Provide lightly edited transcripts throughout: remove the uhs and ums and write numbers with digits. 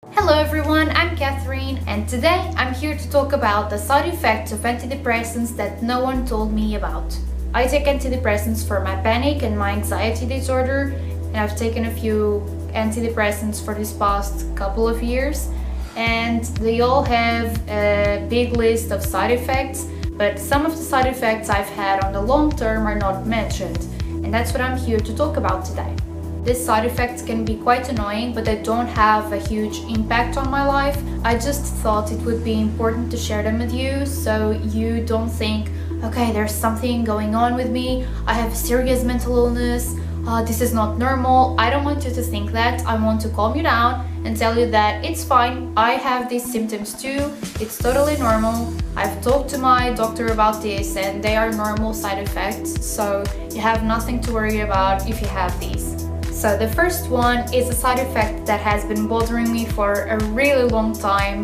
Hello everyone, I'm Catherine and today I'm here to talk about the side effects of antidepressants that no one told me about. I take antidepressants for my panic and my anxiety disorder, and I've taken a few antidepressants for this past couple of years, and they all have a big list of side effects, but some of the side effects I've had on the long term are not mentioned, and that's what I'm here to talk about today. These side effects can be quite annoying, but they don't have a huge impact on my life. I just thought it would be important to share them with you so you don't think, okay, there's something going on with me, I have a serious mental illness, this is not normal. I don't want you to think that. I want to calm you down and tell you that it's fine. I have these symptoms too. It's totally normal. I've talked to my doctor about this and they are normal side effects, so you have nothing to worry about if you have these. So the first one is a side effect that has been bothering me for a really long time.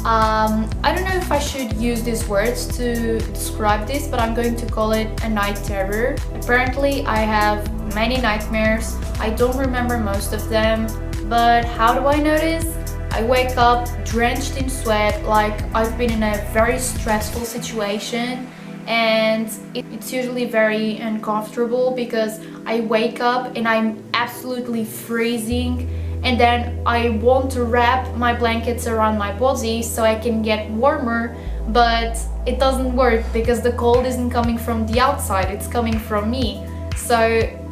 I don't know if I should use these words to describe this, but I'm going to call it a night terror. Apparently I have many nightmares. I don't remember most of them, but how do I know this? I wake up drenched in sweat, like I've been in a very stressful situation, and it's usually very uncomfortable because I wake up and I'm absolutely freezing, and then I want to wrap my blankets around my body so I can get warmer, but it doesn't work because the cold isn't coming from the outside, it's coming from me. So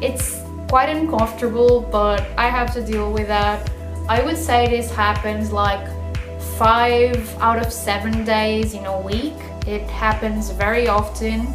it's quite uncomfortable, but I have to deal with that. I would say this happens like 5 out of 7 days in a week. It happens very often.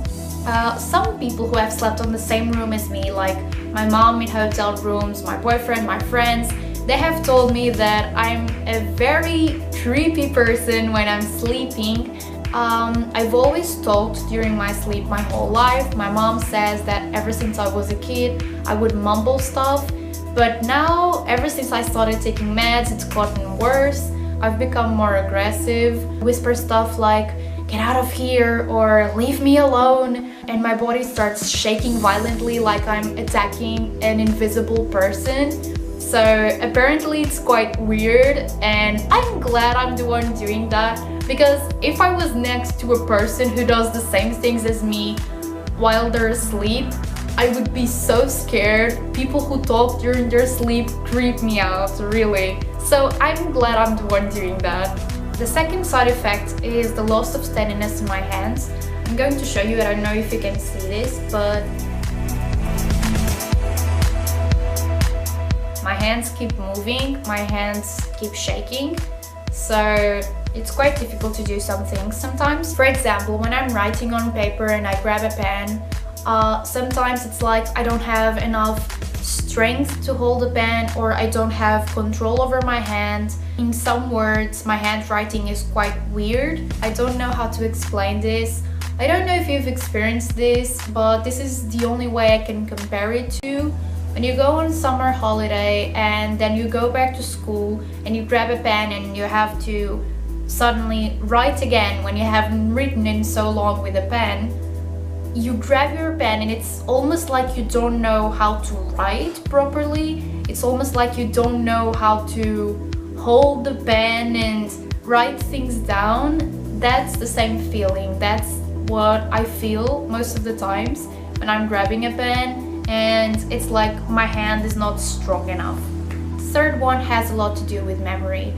Some people who have slept on the same room as me, like my mom in hotel rooms, my boyfriend, my friends, they have told me that I'm a very creepy person when I'm sleeping. I've always talked during my sleep my whole life. My mom says that ever since I was a kid, I would mumble stuff. But now, ever since I started taking meds, it's gotten worse. I've become more aggressive, whisper stuff like, "Get out of here," or "Leave me alone," and my body starts shaking violently like I'm attacking an invisible person. So apparently it's quite weird, and I'm glad I'm the one doing that, because if I was next to a person who does the same things as me while they're asleep, I would be so scared. People who talk during their sleep creep me out, really. So I'm glad I'm the one doing that. The second side effect is the loss of steadiness in my hands. I'm going to show you. I don't know if you can see this, but my hands keep moving, my hands keep shaking, so it's quite difficult to do some things sometimes. For example, when I'm writing on paper and I grab a pen, sometimes it's like I don't have enough strength to hold the pen, or I don't have control over my hand. In some words, my handwriting is quite weird. I don't know how to explain this. I don't know if you've experienced this, but this is the only way I can compare it to. When you go on summer holiday and then you go back to school and you grab a pen and you have to suddenly write again when you haven't written in so long with a pen, you grab your pen and it's almost like you don't know how to write properly. It's almost like you don't know how to hold the pen and write things down. That's the same feeling. That's what I feel most of the times when I'm grabbing a pen, and it's like my hand is not strong enough. Third one has a lot to do with memory.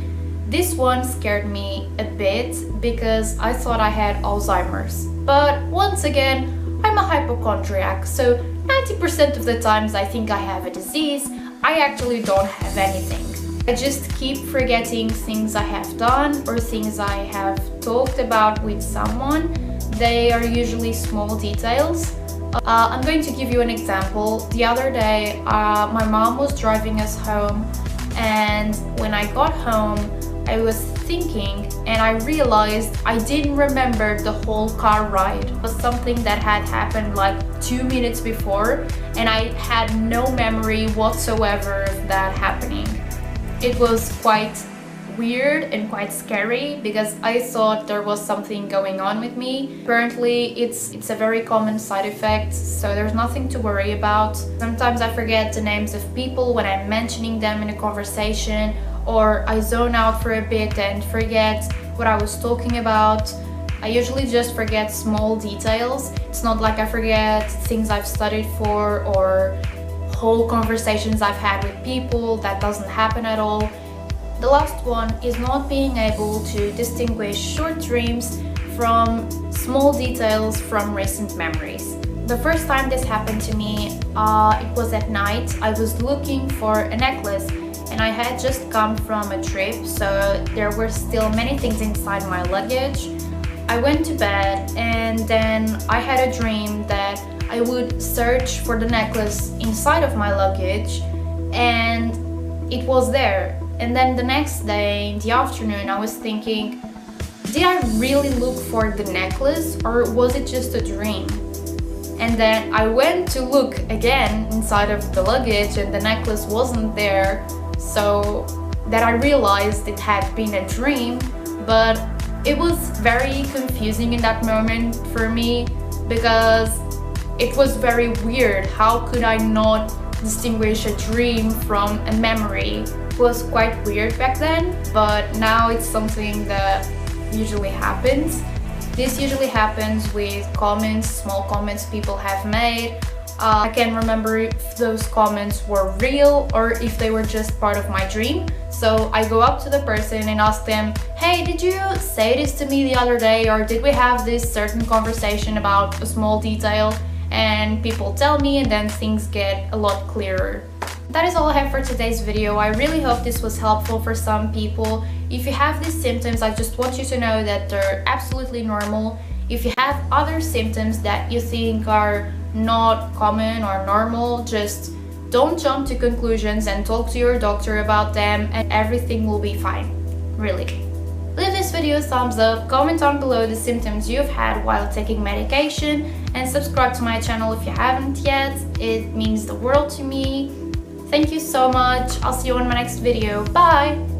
This one scared me a bit because I thought I had Alzheimer's. But once again, I'm a hypochondriac, so 90% of the times I think I have a disease, I actually don't have anything. I just keep forgetting things I have done or things I have talked about with someone. They are usually small details. I'm going to give you an example. The other day, my mom was driving us home, and when I got home, I was thinking and I realized I didn't remember the whole car ride. It was something that had happened like 2 minutes before, and I had no memory whatsoever of that happening. It was quite weird and quite scary because I thought there was something going on with me. Apparently it's a very common side effect, so there's nothing to worry about. Sometimes I forget the names of people when I'm mentioning them in a conversation, or I zone out for a bit and forget what I was talking about. I usually just forget small details. It's not like I forget things I've studied for or whole conversations I've had with people. That doesn't happen at all. The last one is not being able to distinguish short dreams from small details from recent memories. The first time this happened to me, it was at night. I was looking for a necklace and I had just come from a trip, so there were still many things inside my luggage. I went to bed and then I had a dream that I would search for the necklace inside of my luggage and it was there. And then the next day in the afternoon I was thinking, did I really look for the necklace or was it just a dream? And then I went to look again inside of the luggage and the necklace wasn't there, so that I realized it had been a dream. But it was very confusing in that moment for me because it was very weird. How could I not distinguish a dream from a memory? It was quite weird back then, but now it's something that usually happens. This usually happens with comments, small comments people have made. I can't remember if those comments were real or if they were just part of my dream. So I go up to the person and ask them, hey, did you say this to me the other day, or did we have this certain conversation about a small detail? And people tell me, and then things get a lot clearer. That is all I have for today's video. I really hope this was helpful for some people. If you have these symptoms, I just want you to know that they're absolutely normal. If you have other symptoms that you think are not common or normal, just don't jump to conclusions and talk to your doctor about them and everything will be fine, really. Leave this video a thumbs up, comment down below the symptoms you've had while taking medication, and subscribe to my channel if you haven't yet. It means the world to me. Thank you so much. I'll see you on my next video. Bye!